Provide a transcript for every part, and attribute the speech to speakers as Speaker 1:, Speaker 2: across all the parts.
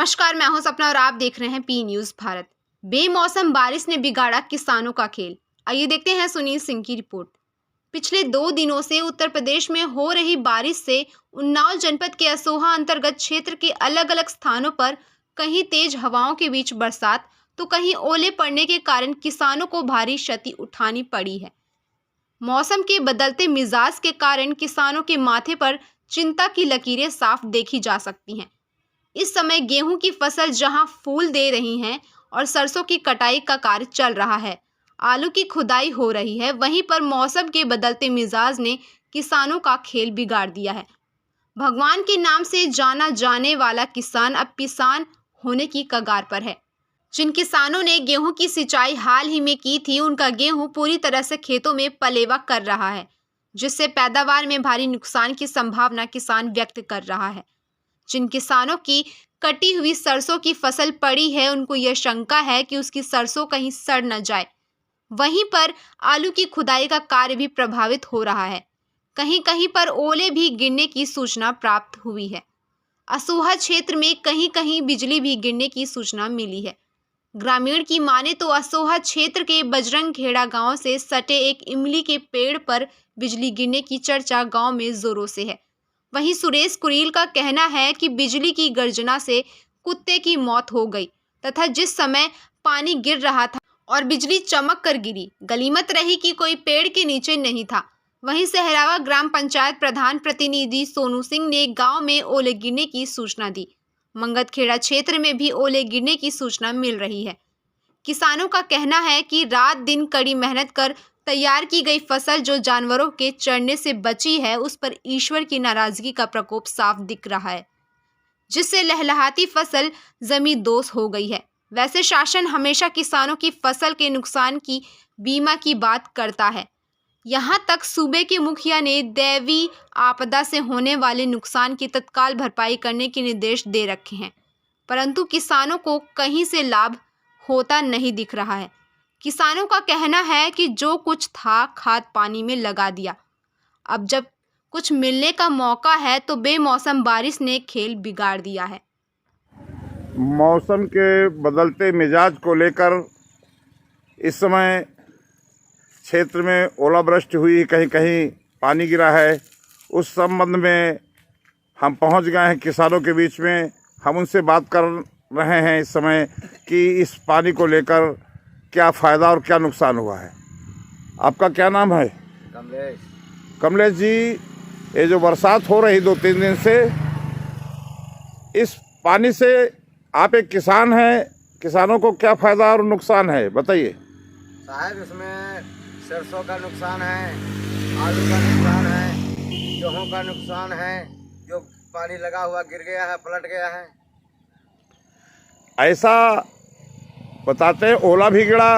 Speaker 1: नमस्कार, मैं हूं सपना और आप देख रहे हैं पी न्यूज भारत। बेमौसम बारिश ने बिगाड़ा किसानों का खेल। आइए देखते हैं सुनील सिंह की रिपोर्ट। पिछले 2 दिनों से उत्तर प्रदेश में हो रही बारिश से उन्नाव जनपद के असोहा अंतर्गत क्षेत्र के अलग अलग स्थानों पर कहीं तेज हवाओं के बीच बरसात तो कहीं ओले पड़ने के कारण किसानों को भारी क्षति उठानी पड़ी है। मौसम के बदलते मिजाज के कारण किसानों के माथे पर चिंता की लकीरें साफ देखी जा सकती हैं। इस समय गेहूं की फसल जहां फूल दे रही हैं और सरसों की कटाई का कार्य चल रहा है, आलू की खुदाई हो रही है, वहीं पर मौसम के बदलते मिजाज ने किसानों का खेल बिगाड़ दिया है। भगवान के नाम से जाना जाने वाला किसान अब किसान होने की कगार पर है। जिन किसानों ने गेहूं की सिंचाई हाल ही में की थी, उनका गेहूं पूरी तरह से खेतों में पलेवा कर रहा है, जिससे पैदावार में भारी नुकसान की संभावना किसान व्यक्त कर रहा है। जिन किसानों की कटी हुई सरसों की फसल पड़ी है, उनको यह शंका है कि उसकी सरसों कहीं सड़ न जाए। वहीं पर आलू की खुदाई का कार्य भी प्रभावित हो रहा है। कहीं कहीं पर ओले भी गिरने की सूचना प्राप्त हुई है। असोहा क्षेत्र में कहीं कहीं बिजली भी गिरने की सूचना मिली है। ग्रामीण की माने तो असोहा क्षेत्र के बजरंग खेड़ा गांव से सटे एक इमली के पेड़ पर बिजली गिरने की चर्चा गांव में जोरों से है। वहीं सुरेश कुरील का कहना है कि बिजली की गर्जना से कुत्ते की मौत हो गई तथा जिस समय पानी गिर रहा था और बिजली चमक कर गिरी, गनीमत रही कि कोई पेड़ के नीचे नहीं था। वहीं सहरावा ग्राम पंचायत प्रधान प्रतिनिधि सोनू सिंह ने गांव में ओले गिरने की सूचना दी। मंगतखेड़ा क्षेत्र में भी ओले गिरने की सूचना मिल रही है। किसानों का कहना है कि रात दिन कड़ी मेहनत कर तैयार की गई फसल जो जानवरों के चढ़ने से बची है, उस पर ईश्वर की नाराजगी का प्रकोप साफ दिख रहा है, जिससे लहलहाती फसल जमींदोज हो गई है। वैसे शासन हमेशा किसानों की फसल के नुकसान की बीमा की बात करता है। यहाँ तक सूबे के मुखिया ने दैवीय आपदा से होने वाले नुकसान की तत्काल भरपाई करने के निर्देश दे रखे हैं, परंतु किसानों को कहीं से लाभ होता नहीं दिख रहा है। किसानों का कहना है कि जो कुछ था खाद पानी में लगा दिया, अब जब कुछ मिलने का मौका है तो बेमौसम बारिश ने खेल बिगाड़ दिया है।
Speaker 2: मौसम के बदलते मिजाज को लेकर इस समय क्षेत्र में ओलावृष्टि हुई, कहीं कहीं पानी गिरा है। उस संबंध में हम पहुंच गए हैं किसानों के बीच में। हम उनसे बात कर रहे हैं इस समय कि इस पानी को लेकर क्या फ़ायदा और क्या नुकसान हुआ है। आपका क्या नाम है?
Speaker 3: कमलेश।
Speaker 2: कमलेश जी, ये जो बरसात हो रही 2-3 दिन से, इस पानी से आप एक किसान हैं, किसानों को क्या फ़ायदा और नुकसान है बताइए।
Speaker 3: साहब, इसमें सरसों का नुकसान है, आलू का नुकसान है, गेहूं का नुकसान है, जो पानी लगा हुआ गिर गया है, पलट गया है।
Speaker 2: ऐसा बताते हैं ओला भी गिरा,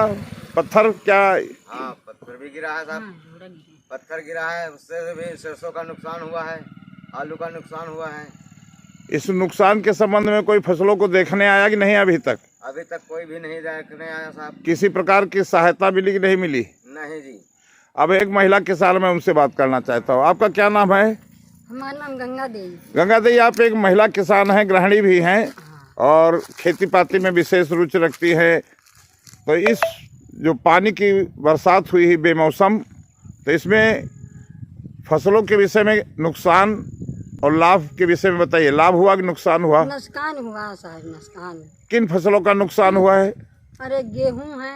Speaker 2: पत्थर क्या?
Speaker 3: हाँ, पत्थर भी गिरा है साहब, पत्थर गिरा है, उससे भी सरसों का नुकसान हुआ है, आलू का नुकसान हुआ है।
Speaker 2: इस नुकसान के संबंध में कोई फसलों को देखने आया कि नहीं अभी तक?
Speaker 3: अभी तक कोई भी नहीं देखने आया साहब।
Speaker 2: किसी प्रकार की सहायता मिली कि नहीं मिली?
Speaker 3: नहीं जी।
Speaker 2: अब एक महिला किसान, मैं उनसे बात करना चाहता हूँ। आपका क्या नाम है?
Speaker 4: हमारा नाम गंगा देवी।
Speaker 2: गंगा देवी, आप एक महिला किसान हैं, गृहिणी भी हैं और खेती पाती में विशेष रुचि रखती है। तो इस जो पानी की बरसात हुई है बेमौसम, तो इसमें फसलों के विषय में नुकसान और लाभ के विषय में बताइए। लाभ हुआ कि नुकसान हुआ?
Speaker 4: नुकसान हुआ साहब, नुकसान।
Speaker 2: किन फसलों का नुकसान हुआ है?
Speaker 4: अरे गेहूं है,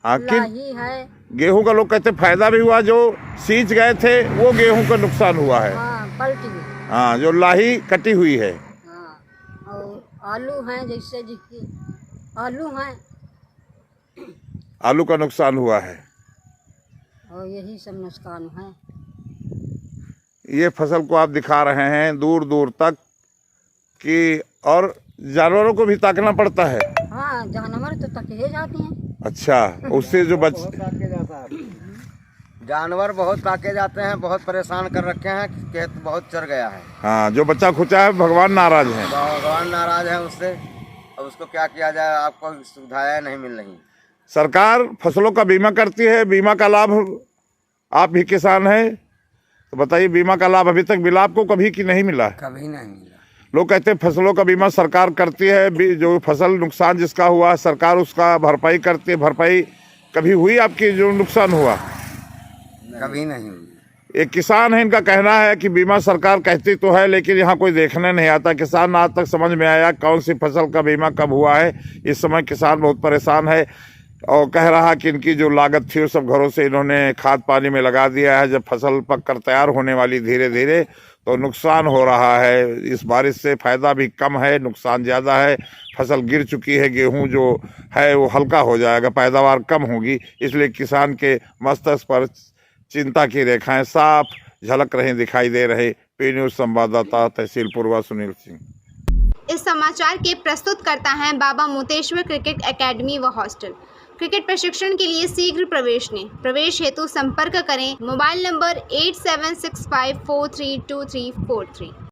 Speaker 2: हाँ,
Speaker 4: लाही है।
Speaker 2: गेहूं का लोग कहते फायदा भी हुआ, जो सींच गए थे वो गेहूं का नुकसान हुआ है।
Speaker 4: हाँ, पलटी है।
Speaker 2: हाँ, जो लाही कटी हुई है।
Speaker 4: हाँ, और आलू हैं, जैसे जिसकी आलू हैं,
Speaker 2: आलू का नुकसान हुआ है।
Speaker 4: और यही सब नुकसान है।
Speaker 2: ये फसल को आप दिखा रहे हैं दूर दूर तक कि, और जानवरों को भी ताकना पड़ता है।
Speaker 4: हाँ, जानवर तो तके जाते हैं।
Speaker 2: अच्छा, उससे जो
Speaker 3: जानवर बहुत ताके जाते हैं, बहुत परेशान कर रखे हैं, खेत बहुत चर गया है।
Speaker 2: हाँ, जो बच्चा खुचा है, भगवान नाराज है।
Speaker 3: भगवान नाराज है उससे। अब उसको क्या किया जाए, आपको सुविधाएं नहीं मिल रही।
Speaker 2: सरकार फसलों का बीमा करती है, बीमा का लाभ, आप भी किसान हैं तो बताइए, बीमा का लाभ अभी तक मिला आपको कभी कि नहीं मिला?
Speaker 3: कभी नहीं मिला।
Speaker 2: लोग कहते हैं फसलों का बीमा सरकार करती है, जो फसल नुकसान जिसका हुआ सरकार उसका भरपाई करती है। भरपाई कभी हुई आपकी जो नुकसान हुआ?
Speaker 3: कभी नहीं हुई।
Speaker 2: एक किसान है, इनका कहना है कि बीमा सरकार कहती तो है लेकिन यहाँ कोई देखने नहीं आता। किसान आज तक समझ में आया कौन सी फसल का बीमा कब हुआ है। इस समय किसान बहुत परेशान है और कह रहा कि इनकी जो लागत थी वो सब घरों से इन्होंने खाद पानी में लगा दिया है। जब फसल पक कर तैयार होने वाली धीरे धीरे तो नुकसान हो रहा है। इस बारिश से फ़ायदा भी कम है, नुकसान ज़्यादा है। फसल गिर चुकी है, गेहूं जो है वो हल्का हो जाएगा, पैदावार कम होगी। इसलिए किसान के मस्तिष्क पर चिंता की रेखाएं साफ झलक रही दिखाई दे रहे। पी न्यूज़ संवाददाता तहसील पूर्वा सुनील सिंह।
Speaker 1: इस समाचार के प्रस्तुत करता है बाबा मोतेश्वर क्रिकेट एकेडमी व हॉस्टल। क्रिकेट प्रशिक्षण के लिए शीघ्र प्रवेश लें। प्रवेश हेतु संपर्क करें मोबाइल नंबर 8765432343।